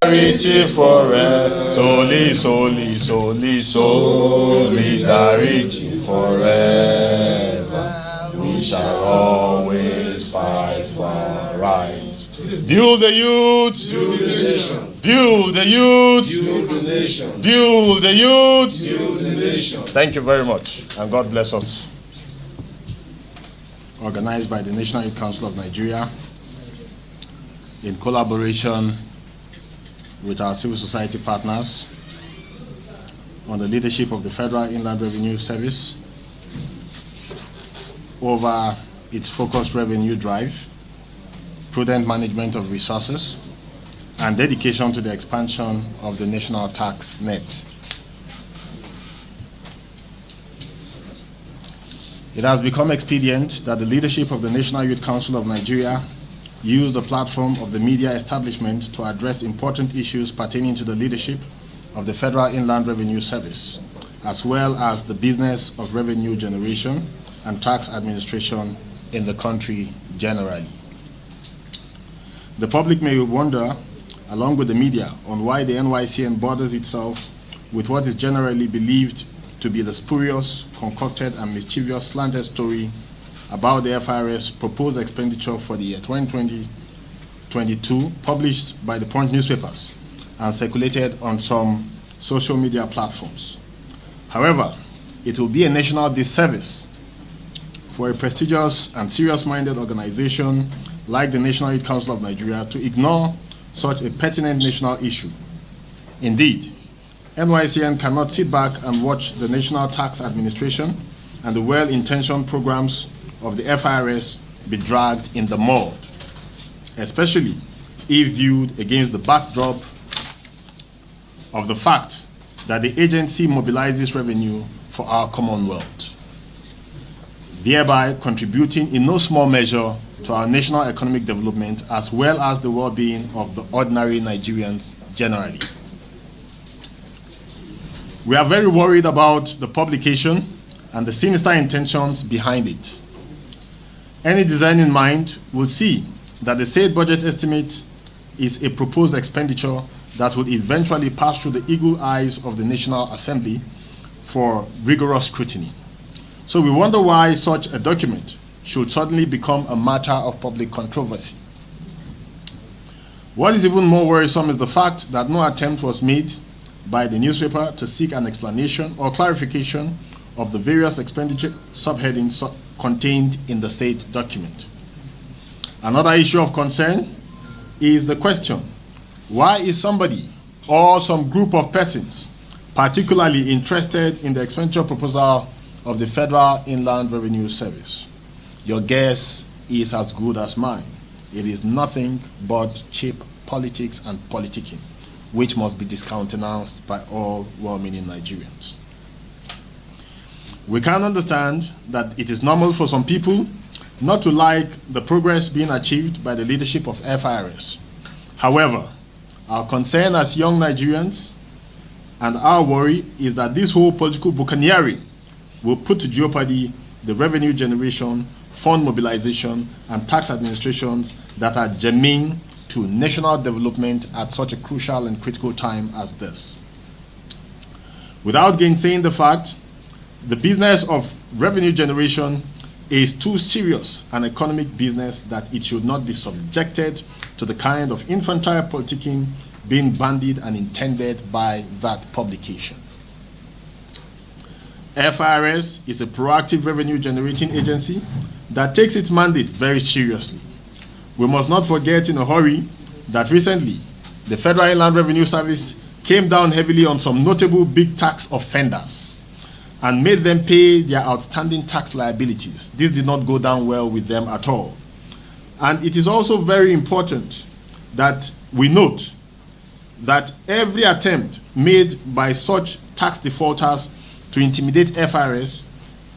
Solidarity forever. Solidarity forever. We shall always fight for our rights. Build the youth. Build the nation. Build the youth. Build the nation. Build the youth. Build the nation. Thank you very much, and God bless us. Organized by the National Youth Council of Nigeria in collaboration with our civil society partners on the leadership of the Federal Inland Revenue Service over its focused revenue drive, prudent management of resources, and dedication to the expansion of the national tax net. It has become expedient that the leadership of the National Youth Council of Nigeria use the platform of the media establishment to address important issues pertaining to the leadership of the Federal Inland Revenue Service, as well as the business of revenue generation and tax administration in the country generally. The public may wonder, along with the media, on why the NYCN borders itself with what is generally believed to be the spurious, concocted, and mischievous slanted story about the FIRS proposed expenditure for the year 2020-22, published by the Punch newspapers and circulated on some social media platforms. However, it will be a national disservice for a prestigious and serious-minded organization like the National Youth Council of Nigeria to ignore such a pertinent national issue. Indeed, NYCN cannot sit back and watch the National Tax Administration and the well-intentioned programs of the FIRS be dragged in the mud, especially if viewed against the backdrop of the fact that the agency mobilizes revenue for our commonwealth, thereby contributing in no small measure to our national economic development as well as the well-being of the ordinary Nigerians generally. We are very worried about the publication and the sinister intentions behind it. Any designing mind will see that the said budget estimate is a proposed expenditure that will eventually pass through the eagle eyes of the National Assembly for rigorous scrutiny. So we wonder why such a document should suddenly become a matter of public controversy. What is even more worrisome is the fact that no attempt was made by the newspaper to seek an explanation or clarification of the various expenditure subheadings contained in the said document. Another issue of concern is the question, why is somebody or some group of persons particularly interested in the expenditure proposal of the Federal Inland Revenue Service? Your guess is as good as mine. It is nothing but cheap politics and politicking, which must be discountenanced by all well-meaning Nigerians. We can understand that it is normal for some people not to like the progress being achieved by the leadership of FIRS. However, our concern as young Nigerians and our worry is that this whole political buccaneering will put to jeopardy the revenue generation, fund mobilization, and tax administrations that are germane to national development at such a crucial and critical time as this. Without gainsaying the fact, the business of revenue generation is too serious an economic business that it should not be subjected to the kind of infantile politicking being bandied and intended by that publication. FIRS is a proactive revenue generating agency that takes its mandate very seriously. We must not forget in a hurry that recently the Federal Inland Revenue Service came down heavily on some notable big tax offenders and made them pay their outstanding tax liabilities. This did not go down well with them at all. And it is also very important that we note that every attempt made by such tax defaulters to intimidate FIRS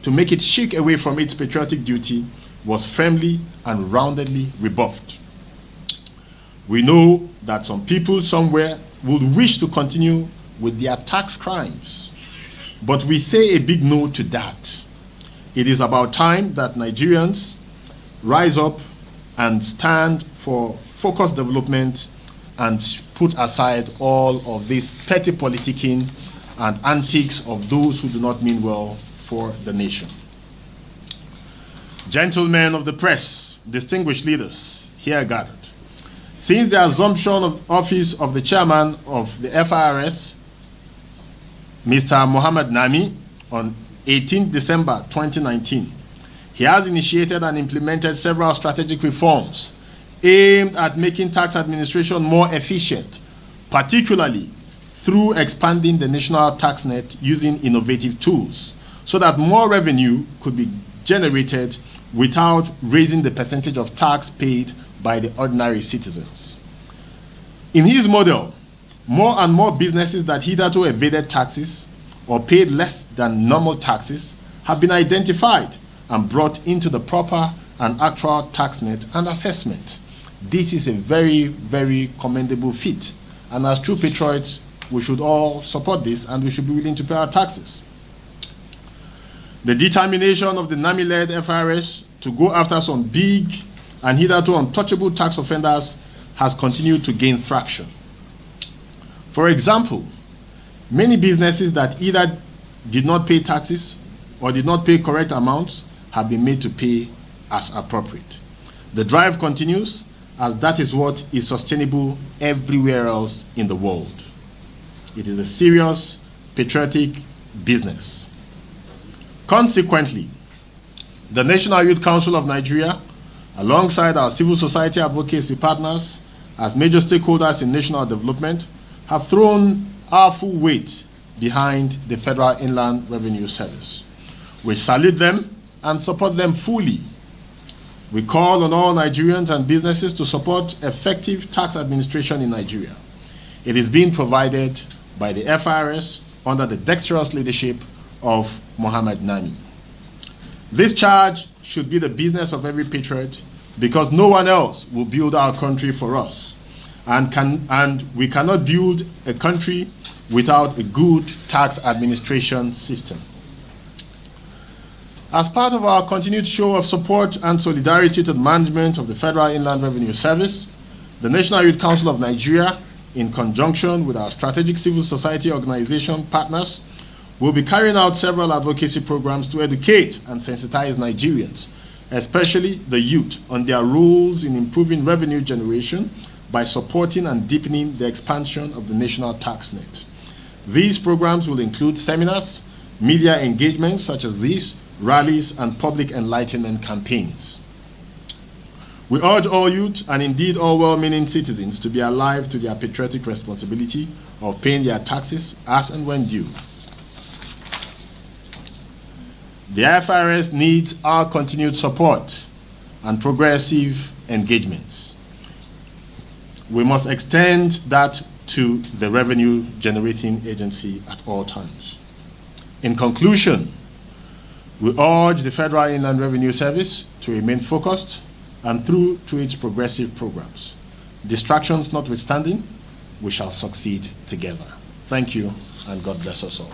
to make it shirk away from its patriotic duty was firmly and roundedly rebuffed. We know that some people somewhere would wish to continue with their tax crimes, but we say a big no to that. It is about time that Nigerians rise up and stand for focused development and put aside all of this petty politicking and antics of those who do not mean well for the nation. Gentlemen of the press, distinguished leaders here gathered, since the assumption of office of the chairman of the FIRS, Mr. Mohammed Nami, on 18 December 2019, he has initiated and implemented several strategic reforms aimed at making tax administration more efficient, particularly through expanding the national tax net using innovative tools so that more revenue could be generated without raising the percentage of tax paid by the ordinary citizens. In his model, more and more businesses that hitherto evaded taxes or paid less than normal taxes have been identified and brought into the proper and actual tax net and assessment. This is a very, very commendable feat, and as true patriots, we should all support this and we should be willing to pay our taxes. The determination of the NAMI-led FIRS to go after some big and hitherto untouchable tax offenders has continued to gain traction. For example, many businesses that either did not pay taxes or did not pay correct amounts have been made to pay as appropriate. The drive continues, as that is what is sustainable everywhere else in the world. It is a serious, patriotic business. Consequently, the National Youth Council of Nigeria, alongside our civil society advocacy partners as major stakeholders in national development, have thrown our full weight behind the Federal Inland Revenue Service. We salute them and support them fully. We call on all Nigerians and businesses to support effective tax administration in Nigeria. It is being provided by the FIRS under the dexterous leadership of Mohammed Nami. This charge should be the business of every patriot, because no one else will build our country for us. And we cannot build a country without a good tax administration system. As part of our continued show of support and solidarity to the management of the Federal Inland Revenue Service, the National Youth Council of Nigeria, in conjunction with our strategic civil society organization partners, will be carrying out several advocacy programs to educate and sensitize Nigerians, especially the youth, on their roles in improving revenue generation by supporting and deepening the expansion of the national tax net. These programs will include seminars, media engagements such as these, rallies, and public enlightenment campaigns. We urge all youth, and indeed all well-meaning citizens, to be alive to their patriotic responsibility of paying their taxes as and when due. The FIRS needs our continued support and progressive engagements. We must extend that to the revenue generating agency at all times. In conclusion, we urge the Federal Inland Revenue Service to remain focused and true to its progressive programs. Distractions notwithstanding, we shall succeed together. Thank you, and God bless us all.